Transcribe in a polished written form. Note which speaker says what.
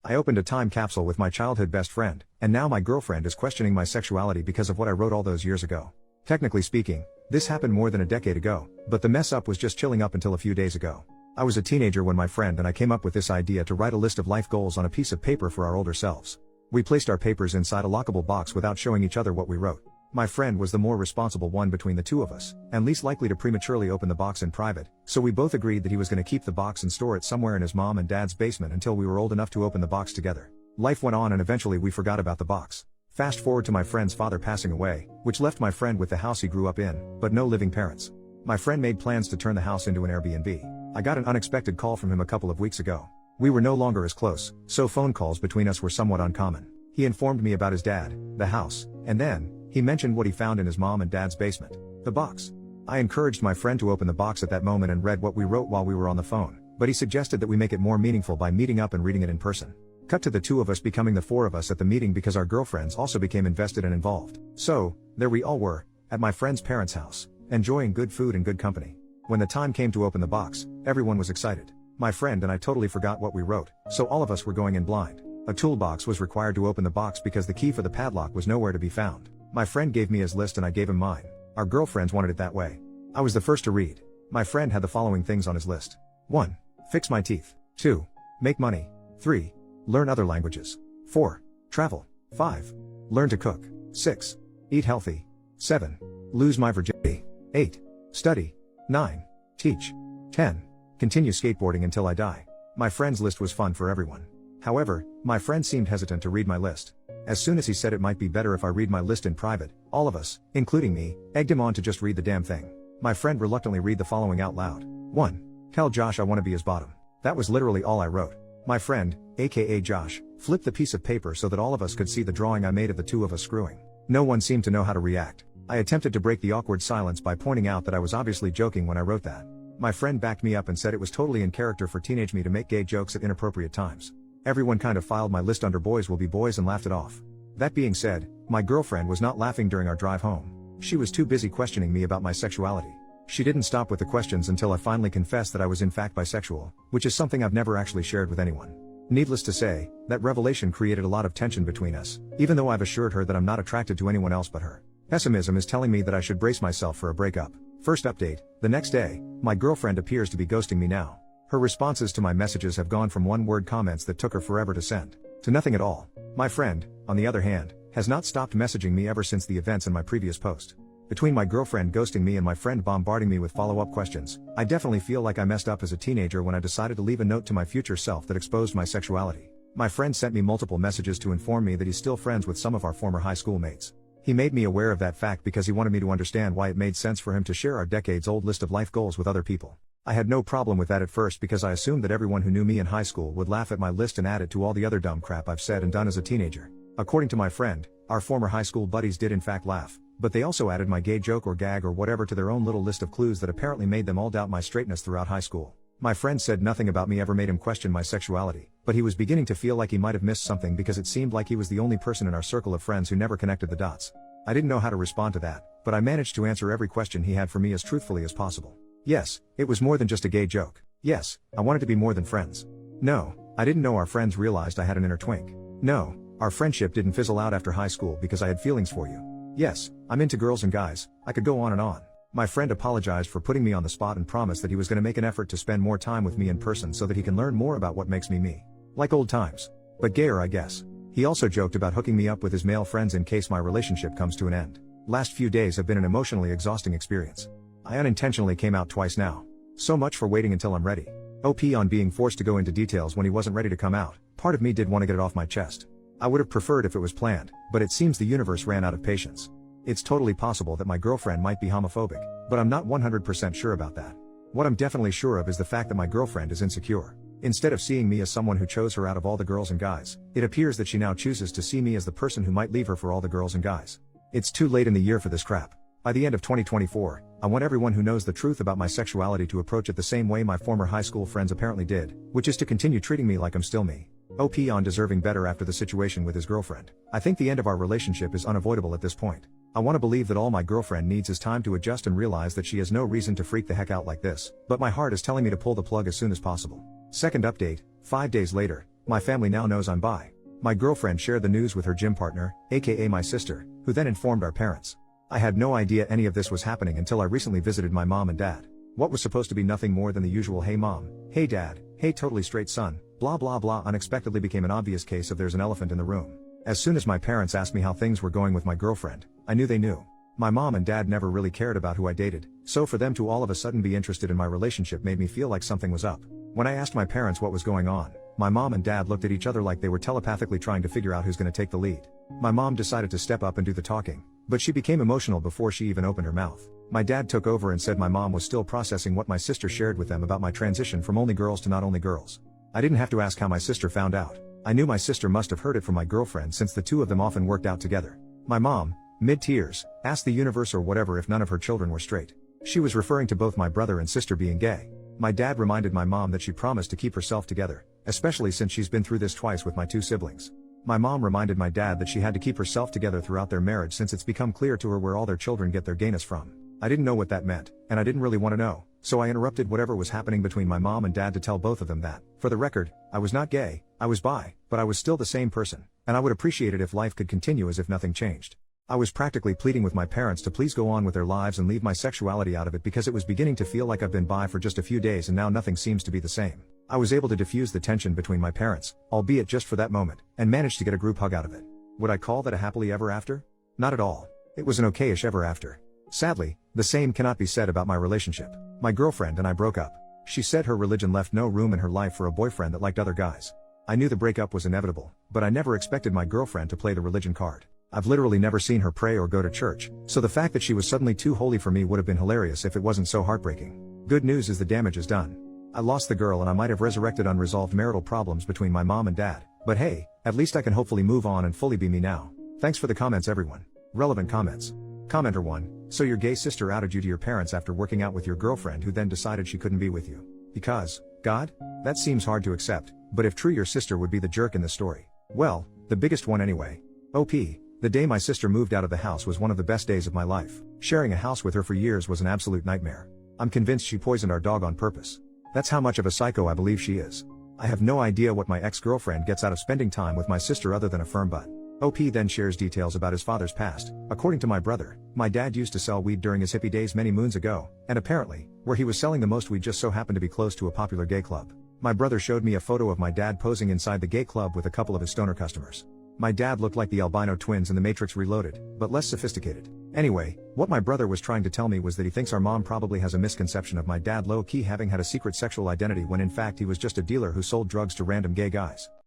Speaker 1: I opened a time capsule with my childhood best friend, and now my girlfriend is questioning my sexuality because of what I wrote all those years ago. Technically speaking, this happened more than a decade ago, but the mess up was just chilling up until a few days ago. I was a teenager when my friend and I came up with this idea to write a list of life goals on a piece of paper for our older selves. We placed our papers inside a lockable box without showing each other what we wrote. My friend was the more responsible one between the two of us, and least likely to prematurely open the box in private, so we both agreed that he was going to keep the box and store it somewhere in his mom and dad's basement until we were old enough to open the box together. Life went on and eventually we forgot about the box. Fast forward to my friend's father passing away, which left my friend with the house he grew up in, but no living parents. My friend made plans to turn the house into an Airbnb. I got an unexpected call from him a couple of weeks ago. We were no longer as close, so phone calls between us were somewhat uncommon. He informed me about his dad, the house, and then, he mentioned what he found in his mom and dad's basement. The box. I encouraged my friend to open the box at that moment and read what we wrote while we were on the phone, but he suggested that we make it more meaningful by meeting up and reading it in person. Cut to the two of us becoming the four of us at the meeting because our girlfriends also became invested and involved. So, there we all were, at my friend's parents' house, enjoying good food and good company. When the time came to open the box, everyone was excited. My friend and I totally forgot what we wrote, so all of us were going in blind. A toolbox was required to open the box because the key for the padlock was nowhere to be found. My friend gave me his list and I gave him mine. Our girlfriends wanted it that way. I was the first to read. My friend had the following things on his list. 1. Fix my teeth. 2. Make money. 3. Learn other languages. 4. Travel. 5. Learn to cook. 6. Eat healthy. 7. Lose my virginity. 8. Study. 9. Teach. 10. Continue skateboarding until I die. My friend's list was fun for everyone. However, my friend seemed hesitant to read my list. As soon as he said it might be better if I read my list in private, all of us, including me, egged him on to just read the damn thing. My friend reluctantly read the following out loud. 1. Tell Josh I want to be his bottom. That was literally all I wrote. My friend, aka Josh, flipped the piece of paper so that all of us could see the drawing I made of the two of us screwing. No one seemed to know how to react. I attempted to break the awkward silence by pointing out that I was obviously joking when I wrote that. My friend backed me up and said it was totally in character for teenage me to make gay jokes at inappropriate times. Everyone kind of filed my list under boys will be boys and laughed it off. That being said, my girlfriend was not laughing during our drive home. She was too busy questioning me about my sexuality. She didn't stop with the questions until I finally confessed that I was in fact bisexual, which is something I've never actually shared with anyone. Needless to say, that revelation created a lot of tension between us, even though I've assured her that I'm not attracted to anyone else but her. Pessimism is telling me that I should brace myself for a breakup. First update, the next day, my girlfriend appears to be ghosting me now. Her responses to my messages have gone from one-word comments that took her forever to send, to nothing at all. My friend, on the other hand, has not stopped messaging me ever since the events in my previous post. Between my girlfriend ghosting me and my friend bombarding me with follow-up questions, I definitely feel like I messed up as a teenager when I decided to leave a note to my future self that exposed my sexuality. My friend sent me multiple messages to inform me that he's still friends with some of our former high school mates. He made me aware of that fact because he wanted me to understand why it made sense for him to share our decades-old list of life goals with other people. I had no problem with that at first because I assumed that everyone who knew me in high school would laugh at my list and add it to all the other dumb crap I've said and done as a teenager. According to my friend, our former high school buddies did in fact laugh, but they also added my gay joke or gag or whatever to their own little list of clues that apparently made them all doubt my straightness throughout high school. My friend said nothing about me ever made him question my sexuality, but he was beginning to feel like he might have missed something because it seemed like he was the only person in our circle of friends who never connected the dots. I didn't know how to respond to that, but I managed to answer every question he had for me as truthfully as possible. Yes, it was more than just a gay joke. Yes, I wanted to be more than friends. No, I didn't know our friends realized I had an inner twink. No, our friendship didn't fizzle out after high school because I had feelings for you. Yes, I'm into girls and guys, I could go on and on. My friend apologized for putting me on the spot and promised that he was going to make an effort to spend more time with me in person so that he can learn more about what makes me me. Like old times. But gayer, I guess. He also joked about hooking me up with his male friends in case my relationship comes to an end. Last few days have been an emotionally exhausting experience. I unintentionally came out twice now. So much for waiting until I'm ready. OP on being forced to go into details when he wasn't ready to come out. Part of me did want to get it off my chest. I would have preferred if it was planned, but it seems the universe ran out of patience. It's totally possible that my girlfriend might be homophobic, but I'm not 100% sure about that. What I'm definitely sure of is the fact that my girlfriend is insecure. Instead of seeing me as someone who chose her out of all the girls and guys, it appears that she now chooses to see me as the person who might leave her for all the girls and guys. It's too late in the year for this crap. By the end of 2024, I want everyone who knows the truth about my sexuality to approach it the same way my former high school friends apparently did, which is to continue treating me like I'm still me. OP on deserving better after the situation with his girlfriend. I think the end of our relationship is unavoidable at this point. I want to believe that all my girlfriend needs is time to adjust and realize that she has no reason to freak the heck out like this, but my heart is telling me to pull the plug as soon as possible. Second update, 5 days later, My family now knows I'm bi. My girlfriend shared the news with her gym partner, aka my sister, who then informed our parents. I had no idea any of this was happening until I recently visited my mom and dad. What was supposed to be nothing more than the usual "hey mom, hey dad, hey totally straight son, blah blah blah" unexpectedly became an obvious case of there's an elephant in the room. As soon as my parents asked me how things were going with my girlfriend, I knew they knew. My mom and dad never really cared about who I dated, so for them to all of a sudden be interested in my relationship made me feel like something was up. When I asked my parents what was going on, my mom and dad looked at each other like they were telepathically trying to figure out who's going to take the lead. My mom decided to step up and do the talking, but she became emotional before she even opened her mouth. My dad took over and said my mom was still processing what my sister shared with them about my transition from only girls to not only girls. I didn't have to ask how my sister found out. I knew my sister must have heard it from my girlfriend since the two of them often worked out together. My mom, mid-tears, asked the universe or whatever if none of her children were straight. She was referring to both my brother and sister being gay. My dad reminded my mom that she promised to keep herself together, especially since she's been through this twice with my two siblings. My mom reminded my dad that she had to keep herself together throughout their marriage since it's become clear to her where all their children get their gayness from. I didn't know what that meant, and I didn't really want to know, so I interrupted whatever was happening between my mom and dad to tell both of them that, for the record, I was not gay, I was bi, but I was still the same person, and I would appreciate it if life could continue as if nothing changed. I was practically pleading with my parents to please go on with their lives and leave my sexuality out of it because it was beginning to feel like I've been bi for just a few days and now nothing seems to be the same. I was able to diffuse the tension between my parents, albeit just for that moment, and managed to get a group hug out of it. Would I call that a happily ever after? Not at all. It was an okayish ever after. Sadly, the same cannot be said about my relationship. My girlfriend and I broke up. She said her religion left no room in her life for a boyfriend that liked other guys. I knew the breakup was inevitable, but I never expected my girlfriend to play the religion card. I've literally never seen her pray or go to church, so the fact that she was suddenly too holy for me would have been hilarious if it wasn't so heartbreaking. Good news is the damage is done. I lost the girl and I might have resurrected unresolved marital problems between my mom and dad, but hey, at least I can hopefully move on and fully be me now. Thanks for the comments everyone. Relevant comments. Commenter 1, so your gay sister outed you to your parents after working out with your girlfriend who then decided she couldn't be with you. Because, God? That seems hard to accept, but if true your sister would be the jerk in the story. Well, the biggest one anyway. OP. The day my sister moved out of the house was one of the best days of my life. Sharing a house with her for years was an absolute nightmare. I'm convinced she poisoned our dog on purpose. That's how much of a psycho I believe she is. I have no idea what my ex-girlfriend gets out of spending time with my sister other than a firm butt. OP then shares details about his father's past. According to my brother, my dad used to sell weed during his hippie days many moons ago, and apparently, where he was selling the most weed just so happened to be close to a popular gay club. My brother showed me a photo of my dad posing inside the gay club with a couple of his stoner customers. My dad looked like the albino twins in The Matrix Reloaded, but less sophisticated. Anyway, what my brother was trying to tell me was that he thinks our mom probably has a misconception of my dad low-key having had a secret sexual identity when in fact he was just a dealer who sold drugs to random gay guys.